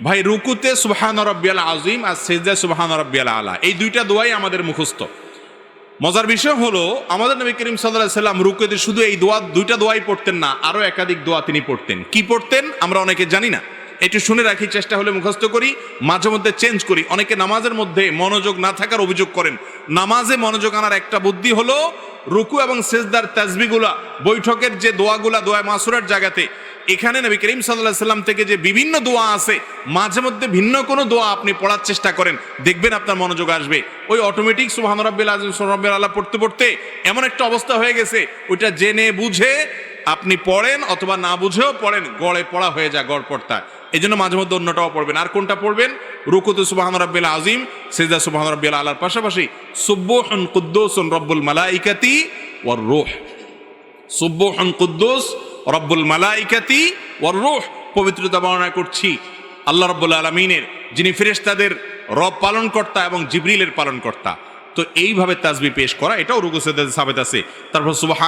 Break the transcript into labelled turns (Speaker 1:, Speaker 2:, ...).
Speaker 1: ভাই রুকুতে সুবহান রাব্বিয়াল আযীম আর সিজদায় সুবহান রাব্বিয়াল আলা, এই দুইটা দোয়াই আমাদের মুখস্থ। মজার বিষয় হলো আমাদের নবী করিম সাল্লাল্লাহু আলাইহি সাল্লাম রুকুতে শুধু এই দুইটা দোয়াই পড়তেন না, আরো একাধিক দোয়া তিনি পড়তেন। কি পড়তেন আমরা অনেকে জানি না, একটু শুনে রাখি, চেষ্টা হলে মুখস্থ করি, মাঝে মধ্যে চেঞ্জ করি। অনেকে নামাজের মধ্যে মনোযোগ না থাকার অভিযোগ করেন। নামাজে মনোযোগ আনার একটা বুদ্ধি হলো রুকু এবং সিজদার তাসবিহগুলা, বৈঠকের যে দোয়াগুলা, দোয়া মাসুরার জায়গাতে, এখানে নবী করিম সাল্লাল্লাহু আলাইহি সাল্লাম থেকে যে বিভিন্ন দোয়া আছে, মাঝে মধ্যে ভিন্ন কোনো দোয়া আপনি পড়ার চেষ্টা করেন, দেখবেন আপনার মনোযোগ আসবে। ওই অটোমেটিক সুবহান রাব্বিল আযীম সুবহান রাব্বিল আলা পড়তে পড়তে এমন একটা অবস্থা হয়ে গেছে, ওইটা জেনে বুঝে আপনি পড়েন অথবা না বুঝেও পড়েন, গড়ে পড়া হয়ে যায়, গড় পড়তা। এই জন্য মাঝে মধ্যে অন্যটাও পড়বেন। আর কোনটা পড়বেন? রুকুতে সুবহান রাব্বিল আযীম, সিজদা সুবহান রাব্বিল আলার পাশাপাশি সুবহুন কুদ্দুসুন রব্বুল মালাইকাতি ওয়ার রূহ, সুবহুন কুদ্দুস রব্বুল মালাইকাতি ওয়ার রূহ, পবিত্রতা বর্ণনা করছি আল্লাহ রাব্বুল আলামিনের, যিনি ফেরেশতাদের রব পালনকর্তা এবং জিবরিলের পালনকর্তা। তো এইভাবে তাসবিহ পেশ করা, এটাও রুকু সিজদাতে সাবিত আছে। তারপর সুবহান